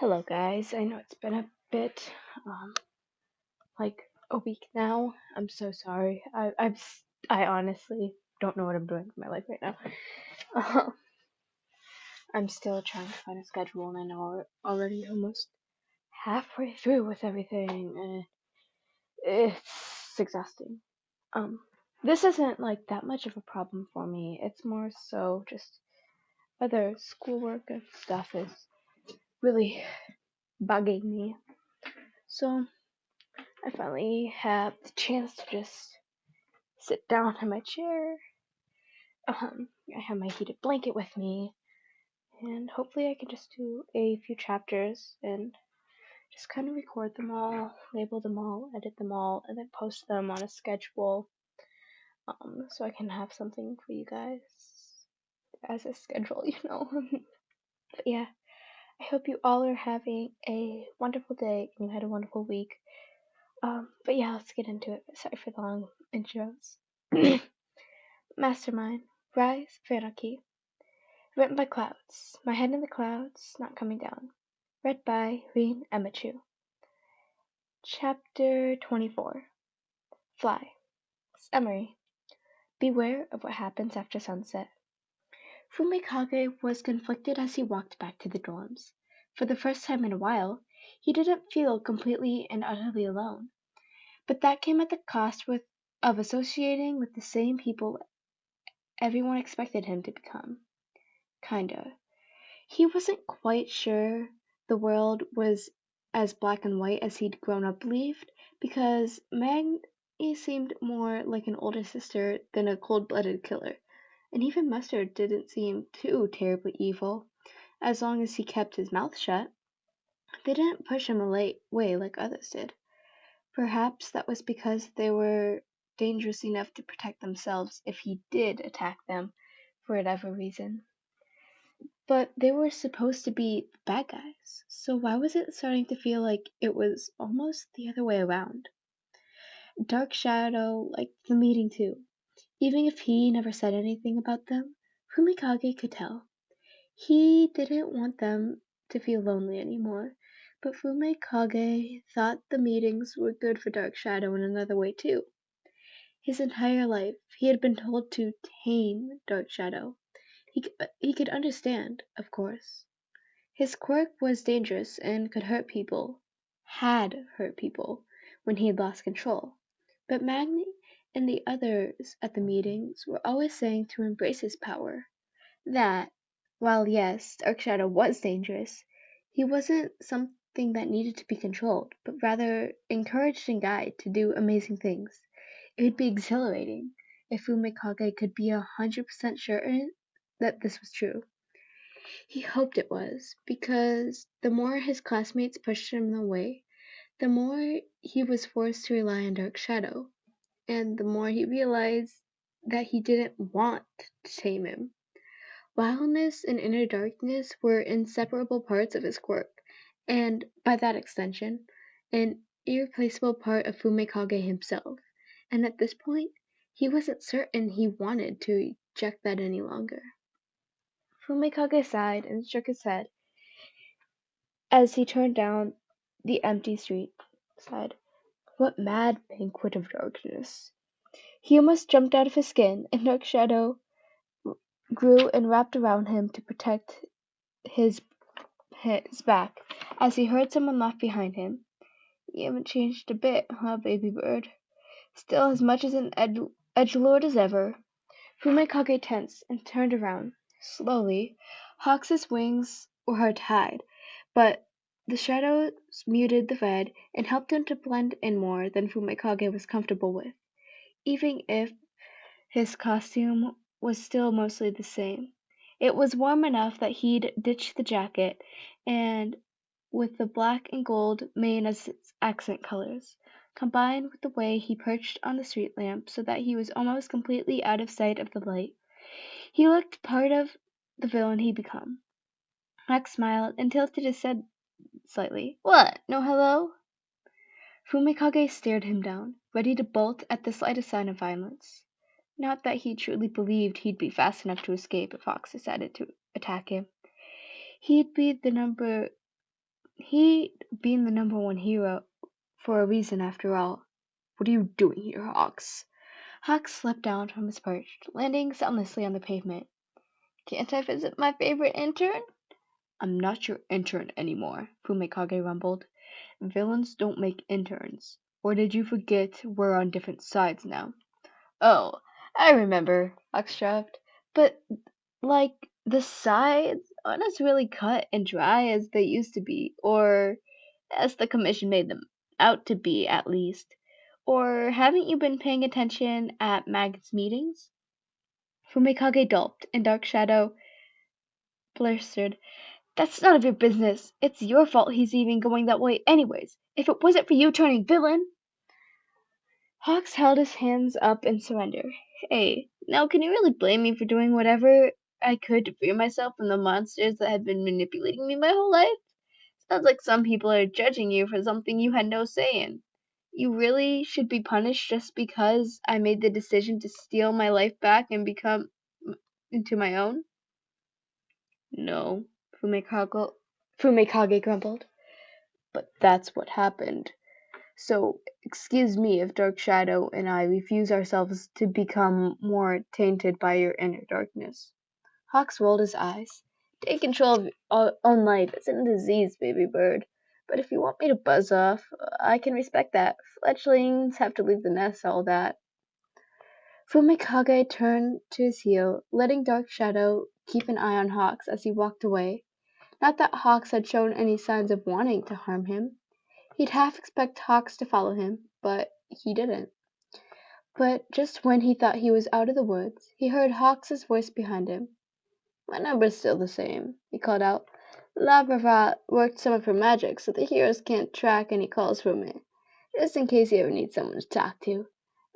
Hello guys, I know it's been a bit, like a week now. I'm so sorry. I honestly don't know what I'm doing with my life right now. I'm still trying to find a schedule, and I know we're already almost halfway through with everything, and it's exhausting. Um, this isn't like that much of a problem for me. It's more so just other schoolwork and stuff is really bugging me. So I finally have the chance to just sit down in my chair. I have my heated blanket with me, and hopefully I can just do a few chapters and just kind of record them all, label them all, edit them all, and then post them on a schedule, so I can have something for you guys as a schedule, But yeah, I hope you all are having a wonderful day and you had a wonderful week. But yeah, let's get into it. Sorry for the long intros. Mastermind Rise of Anarchy. Written by Clouds. My head in the clouds, not coming down. Read by Reen MHA. Chapter 24. Fly. Summary. Beware of what happens after sunset. Fumikage was conflicted as he walked back to the dorms. For the first time in a while, he didn't feel completely and utterly alone. But that came at the cost of associating with the same people everyone expected him to become. Kinda. He wasn't quite sure the world was as black and white as he'd grown up believed, because Maggie seemed more like an older sister than a cold-blooded killer, and even Mustard didn't seem too terribly evil, as long as he kept his mouth shut. They didn't push him away like others did. Perhaps that was because they were dangerous enough to protect themselves if he did attack them for whatever reason. But they were supposed to be bad guys, so why was it starting to feel like it was almost the other way around? Dark Shadow liked the meeting too. Even if he never said anything about them, Fumikage could tell. He didn't want them to feel lonely anymore, but Fumikage thought the meetings were good for Dark Shadow in another way too. His entire life, he had been told to tame Dark Shadow. He could understand, of course. His quirk was dangerous and could hurt people, had hurt people, when he had lost control. But Magni and the others at the meetings were always saying to embrace his power. That, while yes, Dark Shadow was dangerous, he wasn't something that needed to be controlled, but rather encouraged and guided to do amazing things. It would be exhilarating if Fumikage could be 100% certain that this was true. He hoped it was, because the more his classmates pushed him away, the more he was forced to rely on Dark Shadow, and the more he realized that he didn't want to tame him. Wildness and inner darkness were inseparable parts of his quirk, and, by that extension, an irreplaceable part of Fumikage himself, and at this point, he wasn't certain he wanted to reject that any longer. Fumikage sighed and shook his head as he turned down the empty street side. What mad banquet of darkness! He almost jumped out of his skin, and Dark Shadow grew and wrapped around him to protect his back, as he heard someone laugh behind him. You haven't changed a bit, huh, baby bird? Still as much as an edgelord as ever. Fumikage tensed and turned around. Slowly, Hawks's wings were tied, but the shadows muted the red and helped him to blend in more than Fumikage was comfortable with, even if his costume was still mostly the same. It was warm enough that he'd ditched the jacket, and with the black and gold mane as its accent colors, combined with the way he perched on the street lamp so that he was almost completely out of sight of the light, he looked part of the villain he'd become. Max smiled and tilted his head slightly. What? No hello? Fumikage stared him down, ready to bolt at the slightest sign of violence. Not that he truly believed he'd be fast enough to escape if Fox decided to attack him. He'd be the number He being the #1 hero for a reason after all. What are you doing here, Hawks? Hawks slipped down from his perch, landing soundlessly on the pavement. Can't I visit my favorite intern? I'm not your intern anymore, Fumikage rumbled. Villains don't make interns. Or did you forget we're on different sides now? Oh, I remember, Hawks shrugged. But, like, the sides aren't as really cut and dry as they used to be, or as the commission made them out to be, at least. Or haven't you been paying attention at Mag's meetings? Fumikage gulped, and Dark Shadow blustered, That's none of your business. It's your fault he's even going that way anyways. If it wasn't for you turning villain. Hawks held his hands up in surrender. Hey, now can you really blame me for doing whatever I could to free myself from the monsters that had been manipulating me my whole life? Sounds like some people are judging you for something you had no say in. You really should be punished just because I made the decision to steal my life back and become into my own? No, Fumikage grumbled. But that's what happened. So, excuse me if Dark Shadow and I refuse ourselves to become more tainted by your inner darkness. Hawks rolled his eyes. Take control of your own life. It's a disease, baby bird. But if you want me to buzz off, I can respect that. Fletchlings have to leave the nest, all that. Fumikage turned to his heel, letting Dark Shadow keep an eye on Hawks as he walked away. Not that Hawks had shown any signs of wanting to harm him. He'd half expect Hawks to follow him, but he didn't. But just when he thought he was out of the woods, he heard Hawks's voice behind him. My number's still the same, he called out. Labravat worked some of her magic so the heroes can't track any calls from it. Just in case you ever need someone to talk to.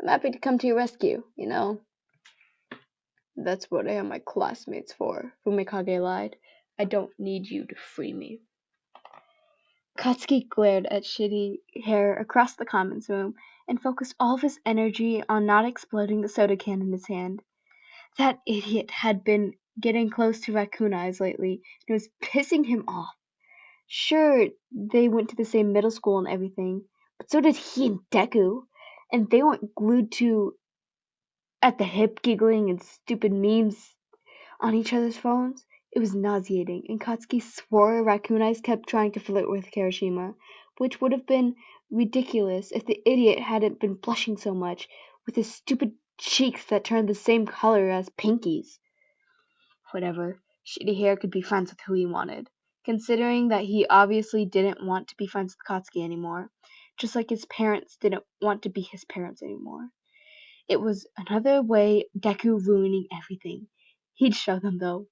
I'm happy to come to your rescue, you know. That's what I have my classmates for, Fumikage lied. I don't need you to free me. Katsuki glared at Shitty Hair across the commons room and focused all of his energy on not exploding the soda can in his hand. That idiot had been getting close to Raccoon Eyes lately, and it was pissing him off. Sure, they went to the same middle school and everything, but so did he and Deku, and they weren't glued to at the hip giggling and stupid memes on each other's phones. It was nauseating, and Katsuki swore Raccoon Eyes kept trying to flirt with Kirishima, which would have been ridiculous if the idiot hadn't been blushing so much, with his stupid cheeks that turned the same color as Pinky's. Whatever, Shitty Hair could be friends with who he wanted, considering that he obviously didn't want to be friends with Katsuki anymore, just like his parents didn't want to be his parents anymore. It was another way Deku ruining everything. He'd show them, though.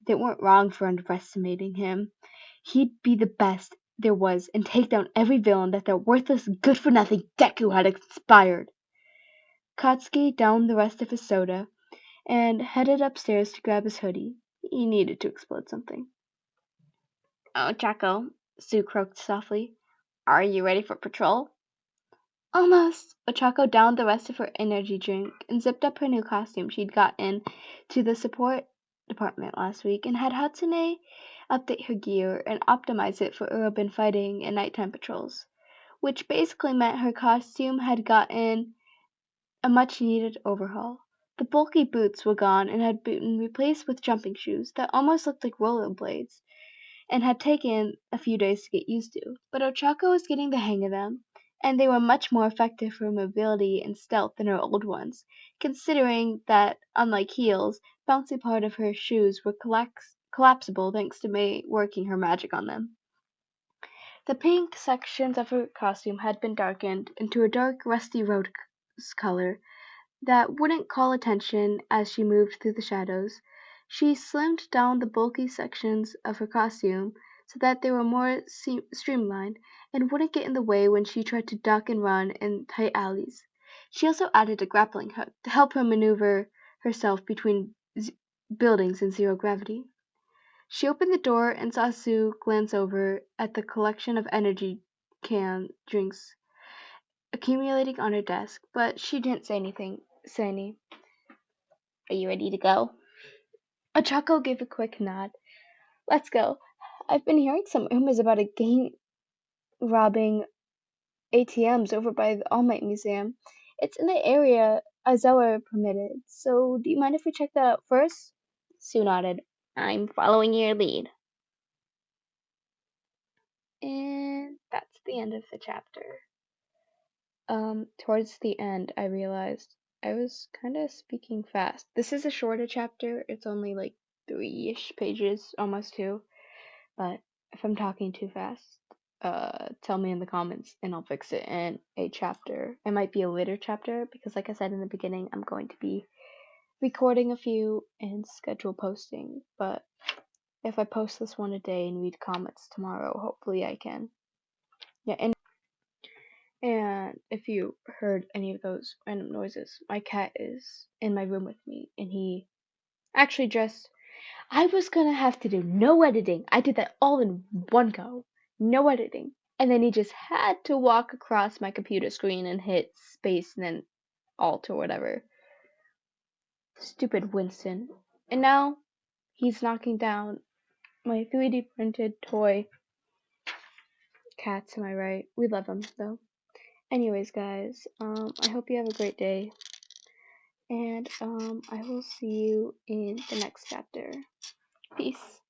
They weren't wrong for underestimating him. He'd be the best there was and take down every villain that their worthless, good-for-nothing Deku had inspired. Katsuki downed the rest of his soda and headed upstairs to grab his hoodie. He needed to explode something. Oh, Chaco, Sue croaked softly. Are you ready for patrol? Almost. Ochako downed the rest of her energy drink and zipped up her new costume she'd gotten to the support department last week and had Hatsune update her gear and optimize it for urban fighting and nighttime patrols, which basically meant her costume had gotten a much-needed overhaul. The bulky boots were gone and had been replaced with jumping shoes that almost looked like rollerblades and had taken a few days to get used to, but Ochako was getting the hang of them, and they were much more effective for mobility and stealth than her old ones, considering that, unlike heels, bouncy part of her shoes were collapsible thanks to May working her magic on them. The pink sections of her costume had been darkened into a dark rusty rose color that wouldn't call attention as she moved through the shadows. She slimmed down the bulky sections of her costume so that they were more streamlined and wouldn't get in the way when she tried to duck and run in tight alleys. She also added a grappling hook to help her maneuver herself between buildings in zero gravity. She opened the door and saw Sue glance over at the collection of energy can drinks accumulating on her desk, but she didn't say anything. Are you ready to go? Ochako gave a quick nod. Let's go. I've been hearing some rumors about a gang robbing ATMs over by the All Might Museum. It's in the area Aizawa permitted, so do you mind if we check that out first? Sue nodded. I'm following your lead. And that's the end of the chapter. Towards the end, I realized I was kind of speaking fast. This is a shorter chapter. It's only like 3-ish pages, almost 2. But if I'm talking too fast, tell me in the comments and I'll fix it in a chapter. It might be a later chapter because, like I said in the beginning, I'm going to be recording a few and schedule posting. But if I post this one a day and read comments tomorrow, hopefully I can. Yeah, and if you heard any of those random noises, my cat is in my room with me and he actually just I was gonna have to do no editing. I did that all in one go. No editing. And then he just had to walk across my computer screen and hit space and then alt or whatever. Stupid Winston. And now he's knocking down my 3D printed toy cats, am I right? We love them though. Anyways, guys, I hope you have a great day. And I will see you in the next chapter. Peace.